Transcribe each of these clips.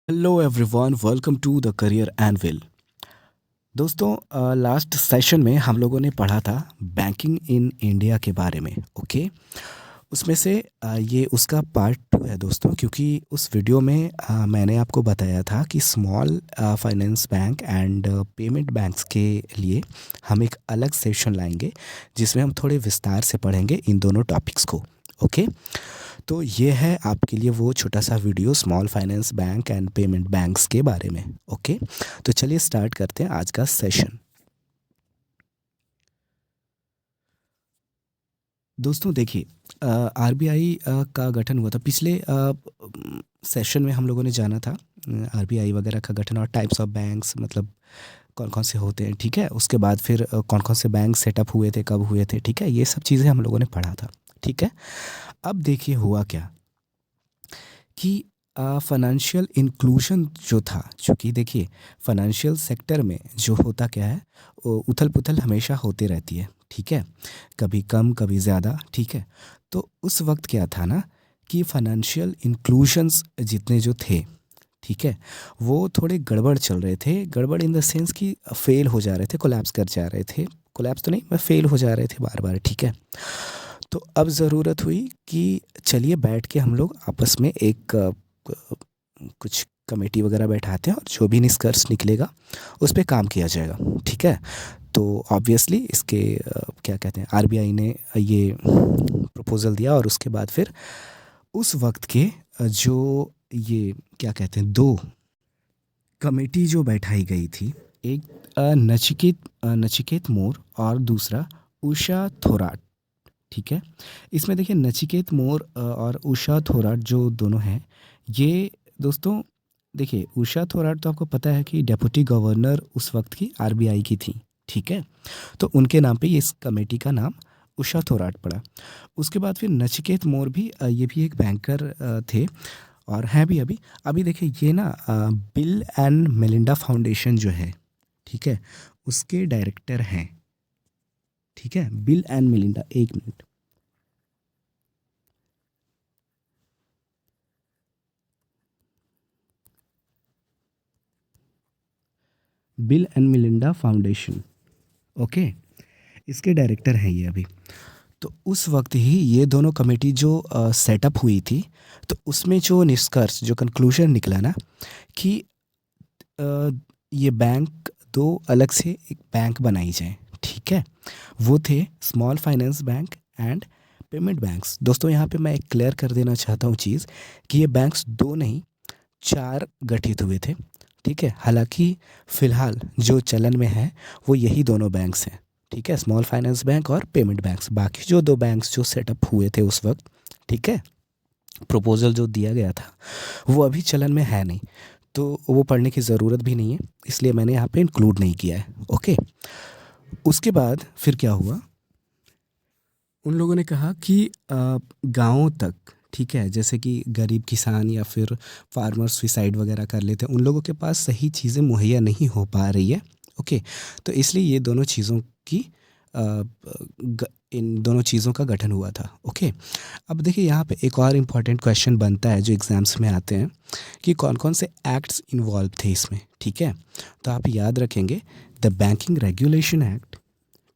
Hello everyone, welcome to the career anvil. दोस्तों, last session में हम लोगों ने पढ़ा था बैंकिंग इन इंडिया के बारे में। ओके, उसमें से ये उसका पार्ट 2 है दोस्तों, क्योंकि उस वीडियो में मैंने आपको बताया था कि small Finance bank and payment banks के लिए हम एक अलग सेशन लाएंगे जिसमें हम थोड़े विस्तार से पढ़ेंगे इन दोनों टॉपिक्स को। ओके, तो ये है आपके लिए वो छोटा सा video small Finance bank and payment banks के बारे में। ओके, तो चलिए स्टार्ट करते हैं आज का सेशन। दोस्तों देखिए, आरबीआई का गठन हुआ था पिछले सेशन में। हम लोगों ने जाना था आरबीआई वगैरह का गठन और टाइप्स ऑफ बैंक्स, मतलब कौन कौन से होते हैं। ठीक है, उसके बाद फिर कौन कौन से बैंक सेटअप हुए थे, कब हुए थे। ठीक है, ये सब चीज़ें हम लोगों ने पढ़ा था। ठीक है, अब देखिए हुआ क्या कि फाइनेंशियल इंक्लूजन जो था, चूँकि देखिए फाइनेंशियल सेक्टर में जो होता क्या है, उथल पुथल हमेशा होती रहती है। ठीक है, कभी कम कभी ज़्यादा। ठीक है, तो उस वक्त क्या था ना कि फाइनेंशियल इंक्लूजन्स जितने जो थे, ठीक है, वो थोड़े गड़बड़ चल रहे थे। गड़बड़ इन द सेंस कि फेल हो जा रहे थे, कोलैप्स कर जा रहे थे। कोलैप्स तो नहीं, मैं फेल हो जा रहे थे बार बार। ठीक है, तो अब ज़रूरत हुई कि चलिए बैठ के हम लोग आपस में एक कुछ कमेटी वगैरह बैठाते हैं और जो भी निष्कर्ष निकलेगा उस पे काम किया जाएगा। ठीक है, तो ऑब्वियसली इसके क्या कहते हैं, आरबीआई ने ये प्रपोज़ल दिया और उसके बाद फिर उस वक्त के जो ये क्या कहते हैं, दो कमेटी जो बैठाई गई थी, एक नचिकेत मोर और दूसरा उषा थोराट। ठीक है, इसमें देखिए नचिकेत मोर और उषा थोराट जो दोनों हैं, ये दोस्तों देखिए उषा थोराट तो आपको पता है कि डेप्यूटी गवर्नर उस वक्त की आरबीआई की थी। ठीक है, तो उनके नाम पे ये इस कमेटी का नाम उषा थोराट पड़ा। उसके बाद फिर नचिकेत मोर भी ये भी एक बैंकर थे और हैं भी अभी। अभी देखिए ये ना बिल एंड मेलिंडा फाउंडेशन जो है, ठीक है, उसके डायरेक्टर हैं। ठीक है, बिल एंड मेलिंडा, एक minute, bill and Melinda foundation. Okay, इसके डायरेक्टर हैं ये अभी। तो उस वक्त ही ये दोनों कमेटी जो सेटअप हुई थी, तो उसमें जो निष्कर्ष, जो कंक्लूजन निकला ना कि अ, ये बैंक दो अलग से एक बैंक बनाई जाए। ठीक है, वो थे small Finance bank and payment banks. दोस्तों यहाँ पे मैं एक क्लियर कर देना चाहता हूँ चीज़ कि ये बैंक्स दो नहीं, चार गठित हुए थे। ठीक है, हालांकि फ़िलहाल जो चलन में है वो यही दोनों बैंक्स हैं। ठीक है, स्मॉल फाइनेंस बैंक और पेमेंट बैंक्स। बाकी जो दो बैंक्स जो सेटअप हुए थे उस वक्त, ठीक है, प्रपोज़ल जो दिया गया था वो अभी चलन में है नहीं, तो वो पढ़ने की ज़रूरत भी नहीं है, इसलिए मैंने यहाँ पे इंक्लूड नहीं किया है। ओके, उसके बाद फिर क्या हुआ, उन लोगों ने कहा कि गाँवों तक, ठीक है, जैसे कि गरीब किसान या फिर फार्मर सुसाइड वगैरह कर लेते हैं, उन लोगों के पास सही चीज़ें मुहैया नहीं हो पा रही है। ओके, तो इसलिए ये दोनों चीज़ों की इन दोनों चीज़ों का गठन हुआ था। ओके, अब देखिए यहाँ पे एक और इम्पॉर्टेंट क्वेश्चन बनता है जो एग्ज़ाम्स में आते हैं कि कौन कौन से एक्ट्स इन्वॉल्व थे इसमें। ठीक है, तो आप याद रखेंगे द बैंकिंग रेगुलेशन एक्ट,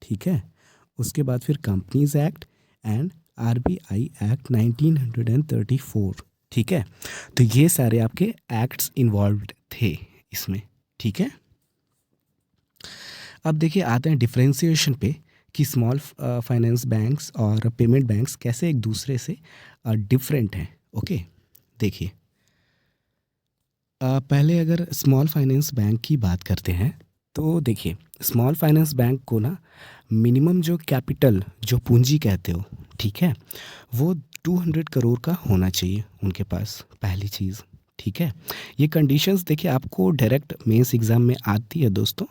ठीक है, उसके बाद फिर companies act and RBI act 1934। ठीक है, तो ये सारे आपके एक्ट्स इन्वॉल्व्ड थे इसमें। ठीक है, अब देखिए आते हैं डिफरेंशिएशन पे कि स्मॉल फाइनेंस बैंक्स और पेमेंट बैंक्स कैसे एक दूसरे से डिफरेंट हैं। ओके, देखिए पहले अगर स्मॉल फाइनेंस बैंक की बात करते हैं, तो देखिए स्मॉल फाइनेंस बैंक को ना मिनिमम जो कैपिटल, जो पूंजी कहते हो, ठीक है, वो 200 करोड़ का होना चाहिए उनके पास, पहली चीज़। ठीक है, ये कंडीशंस देखिए आपको डायरेक्ट मेंस एग्ज़ाम में आती है दोस्तों,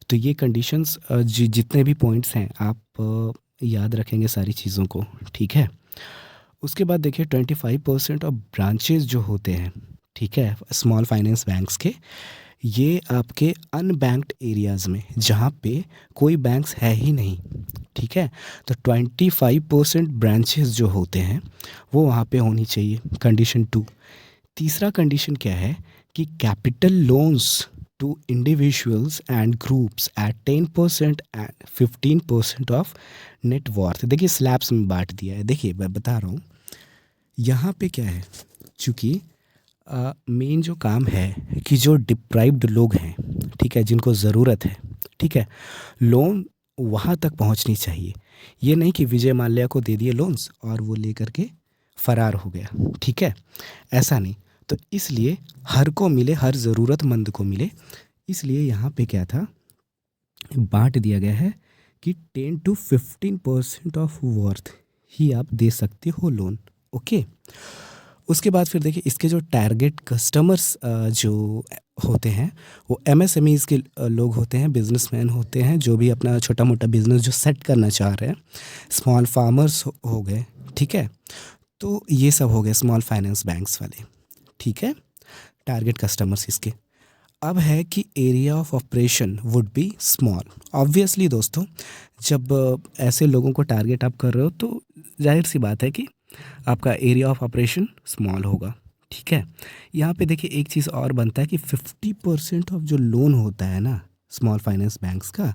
तो ये कंडीशंस जितने भी पॉइंट्स हैं आप याद रखेंगे सारी चीज़ों को। ठीक है, उसके बाद देखिए 25% ऑफ ब्रांचेस जो होते हैं, ठीक है, स्मॉल फाइनेंस बैंक्स के, ये आपके अनबैंक्ड एरियाज़ में जहाँ पे कोई बैंक्स है ही नहीं। ठीक है, तो 25% ब्रांचेस जो होते हैं वो वहाँ पे होनी चाहिए, कंडीशन 2। तीसरा कंडीशन क्या है कि capital loans to individuals and groups at 10% and 15% of net worth. देखिए स्लैब्स में बांट दिया है। देखिए मैं बता रहा हूँ यहाँ पे क्या है, चूँकि मेन जो काम है कि जो डिप्राइव्ड लोग हैं, ठीक है, जिनको ज़रूरत है, ठीक है, लोन वहाँ तक पहुँचनी चाहिए। ये नहीं कि विजय माल्या को दे दिए लोन्स और वो लेकर के फ़रार हो गया, ठीक है, ऐसा नहीं। तो इसलिए हर को मिले, हर ज़रूरतमंद को मिले, इसलिए यहाँ पे क्या था, बांट दिया गया है कि 10 to 15% ऑफ वर्थ ही आप दे सकते हो लोन। ओके, उसके बाद फिर देखिए इसके जो टारगेट कस्टमर्स जो होते हैं वो एमएसएमईज़ के लोग होते हैं, बिजनेसमैन होते हैं, जो भी अपना छोटा मोटा बिजनेस जो सेट करना चाह रहे हैं, स्मॉल फार्मर्स हो गए, ठीक है, तो ये सब हो गए स्मॉल फाइनेंस बैंक्स वाले, ठीक है, टारगेट कस्टमर्स इसके। अब है कि area of operation would be small. Obviously दोस्तों, जब ऐसे लोगों को टारगेट आप कर रहे हो तो जाहिर सी बात है कि आपका एरिया ऑफ ऑपरेशन स्मॉल होगा, ठीक है। यहाँ पे देखिए एक चीज़ और बनता है कि 50% ऑफ जो लोन होता है ना स्मॉल फाइनेंस बैंक्स का,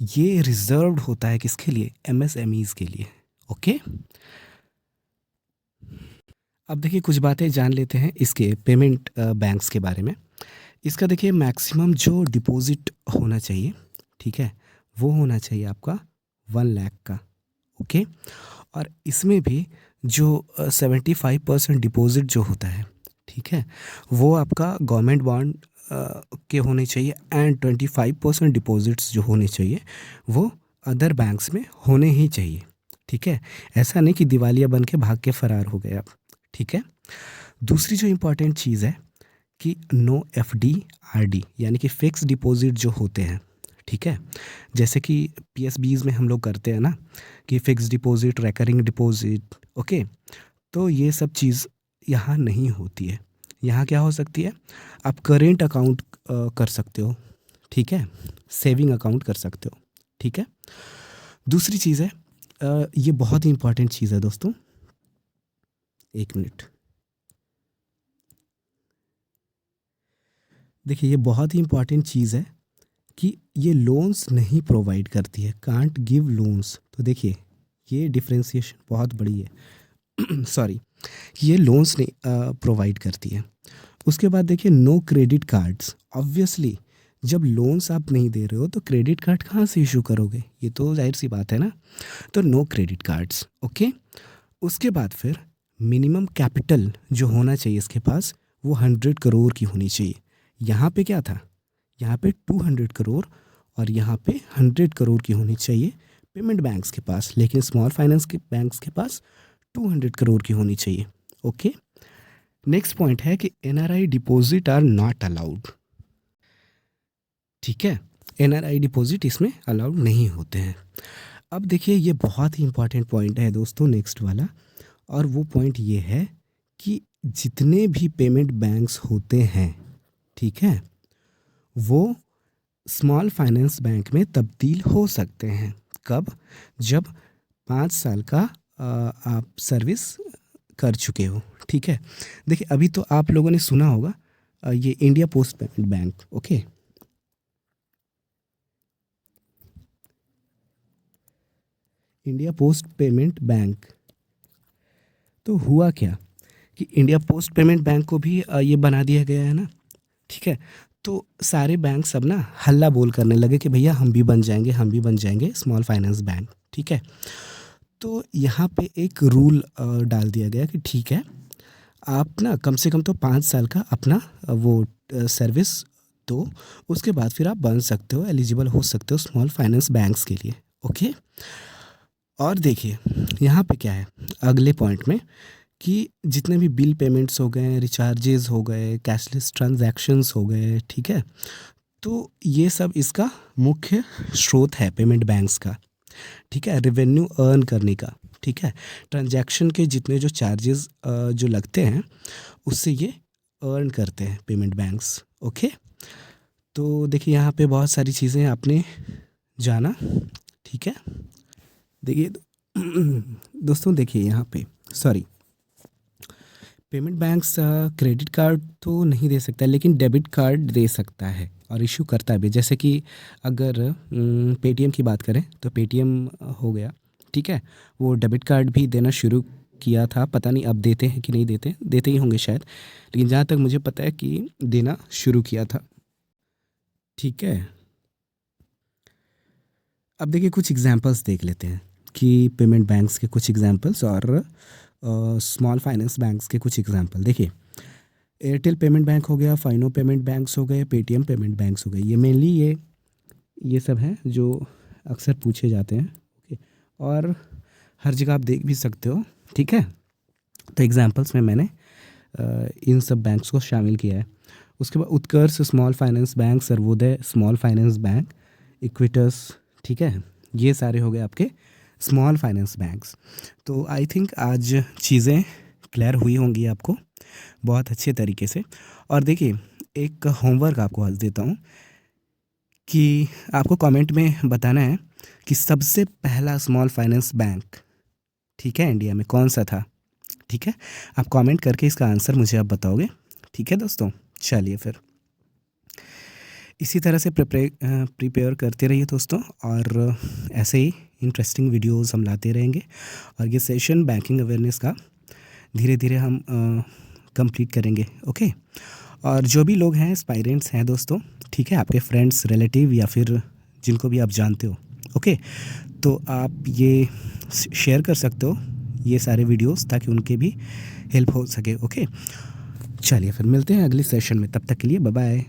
ये रिजर्व्ड होता है किसके लिए, एमएसएमईज़ के लिए। ओके, अब देखिए कुछ बातें जान लेते हैं इसके पेमेंट बैंक्स के बारे में। इसका देखिए मैक्सिमम जो डिपॉजिट होना चाहिए, ठीक है, वो होना चाहिए आपका 1 लाख का। ओके, और इसमें भी जो 75% डिपॉजिट जो होता है, ठीक है, वो आपका गवर्नमेंट बॉन्ड के होने चाहिए एंड 25% डिपॉजिट्स जो होने चाहिए वो अदर बैंक्स में होने ही चाहिए, ठीक है। ऐसा नहीं कि दिवालिया बन के भाग के फ़रार हो गए आप, ठीक है। दूसरी जो इम्पोर्टेंट चीज़ है कि नो एफडी आरडी यानी कि फिक्स डिपॉजिट जो होते हैं, ठीक है, जैसे कि पीएसबीज में हम लोग करते हैं ना कि fix deposit, recurring deposit, okay, तो ये सब चीज़ यहाँ नहीं होती है। यहाँ क्या हो सकती है, आप करेंट अकाउंट कर सकते हो, ठीक है, सेविंग अकाउंट कर सकते हो, ठीक है। दूसरी चीज़ है, ये बहुत ही इंपॉर्टेंट चीज़ है दोस्तों, एक मिनट, देखिए ये बहुत ही इंपॉर्टेंट चीज़ है कि ये लोन्स नहीं प्रोवाइड करती है, कांट गिव लोन्स। तो देखिए ये डिफ्रेंशिएशन बहुत बड़ी है सॉरी, ये लोन्स नहीं प्रोवाइड करती है। उसके बाद देखिए नो क्रेडिट कार्ड्स। ऑब्वियसली जब लोन्स आप नहीं दे रहे हो तो क्रेडिट कार्ड कहाँ से इशू करोगे, ये तो जाहिर सी बात है ना। तो नो क्रेडिट कार्ड्स, ओके। उसके बाद फिर मिनिमम कैपिटल जो होना चाहिए इसके पास वो 100 करोड़ की होनी चाहिए। यहाँ पे क्या था, यहाँ पे 200 करोड़ और यहाँ पे 100 करोड़ की होनी चाहिए पेमेंट बैंक्स के पास, लेकिन स्मॉल फाइनेंस के बैंक्स के पास 200 करोड़ की होनी चाहिए। ओके, नेक्स्ट पॉइंट है कि NRI deposit are not allowed, ठीक है, एनआरआई डिपॉजिट इसमें अलाउड नहीं होते हैं। अब देखिए ये बहुत ही इंपॉर्टेंट पॉइंट है दोस्तों नेक्स्ट वाला, और वो पॉइंट ये है कि जितने भी पेमेंट बैंक्स होते हैं, ठीक है, वो स्मॉल फाइनेंस बैंक में तब्दील हो सकते हैं। कब, जब 5 साल का आप सर्विस कर चुके हो, ठीक है। देखिए अभी तो आप लोगों ने सुना होगा ये India post payment bank, okay, India post payment bank. तो हुआ क्या कि इंडिया पोस्ट पेमेंट बैंक को भी ये बना दिया गया है ना, ठीक है। तो सारे बैंक सब ना हल्ला बोल करने लगे कि भैया हम भी बन जाएंगे, हम भी बन जाएंगे स्मॉल फाइनेंस बैंक, ठीक है। तो यहाँ पे एक रूल डाल दिया गया कि ठीक है, आप ना कम से कम तो 5 साल का अपना वो सर्विस दो, उसके बाद फिर आप बन सकते हो, एलिजिबल हो सकते हो स्मॉल फाइनेंस बैंक्स के लिए। ओके, और देखिए यहाँ पे क्या है अगले पॉइंट में कि जितने भी बिल पेमेंट्स हो गए, रिचार्जेस हो गए, कैशलेस ट्रांजैक्शंस हो गए, ठीक है, तो ये सब इसका मुख्य स्रोत है पेमेंट बैंक्स का, ठीक है, रेवेन्यू अर्न करने का, ठीक है। ट्रांजैक्शन के जितने जो चार्जेस जो लगते हैं उससे ये अर्न करते हैं पेमेंट बैंक्स। ओके, तो देखिए यहाँ पे बहुत सारी चीज़ें आपने जाना, ठीक है। देखिए दोस्तों, देखिए यहाँ पे sorry, payment banks credit card तो नहीं दे सकता, लेकिन डेबिट कार्ड दे सकता है और इशू करता भी। जैसे कि अगर पेटीएम की बात करें तो पेटीएम हो गया, ठीक है, वो डेबिट कार्ड भी देना शुरू किया था। पता नहीं अब देते हैं कि नहीं देते, देते ही होंगे शायद, लेकिन जहाँ तक मुझे पता है कि देना शुरू किया था। ठीक है, अब देखिए कुछ एग्जांपल्स देख लेते हैं कि पेमेंट बैंक्स के कुछ एग्जांपल्स और स्मॉल फाइनेंस बैंक्स के कुछ एग्जांपल। देखिए, एयरटेल पेमेंट बैंक हो गया, फाइनो पेमेंट बैंक्स हो गए, पेटीएम पेमेंट बैंक्स हो गए। ये मेनली ये सब हैं जो अक्सर पूछे जाते हैं। ओके, और हर जगह आप देख भी सकते हो। ठीक है, तो एग्जांपल्स में मैंने इन सब बैंक्स को शामिल किया है। उसके बाद Utkarsh Small Finance Bank, Sarvodaya Small Finance Bank, Equitas, ठीक है, ये सारे हो गए आपके स्मॉल फाइनेंस बैंक्स। तो आई थिंक आज चीज़ें क्लियर हुई होंगी आपको बहुत अच्छे तरीके से। और देखिए, एक होमवर्क आपको आज देता हूँ कि आपको कमेंट में बताना है कि सबसे पहला स्मॉल फाइनेंस बैंक, ठीक है, इंडिया में कौन सा था। ठीक है, आप कमेंट करके इसका आंसर मुझे आप बताओगे। ठीक है दोस्तों, चलिए फिर इसी तरह से प्रिपेयर करते रहिए दोस्तों, और ऐसे ही इंटरेस्टिंग वीडियोस हम लाते रहेंगे। और ये सेशन बैंकिंग अवेयरनेस का धीरे धीरे हम कंप्लीट करेंगे। ओके, और जो भी लोग हैं एस्पायरेंट्स हैं दोस्तों, ठीक है, आपके फ्रेंड्स, रिलेटिव या फिर जिनको भी आप जानते हो, ओके, तो आप ये शेयर कर सकते हो ये सारे वीडियोस, ताकि उनके भी हेल्प हो सके। ओके, चलिए फिर मिलते हैं अगले सेशन में, तब तक के लिए बाय बाय।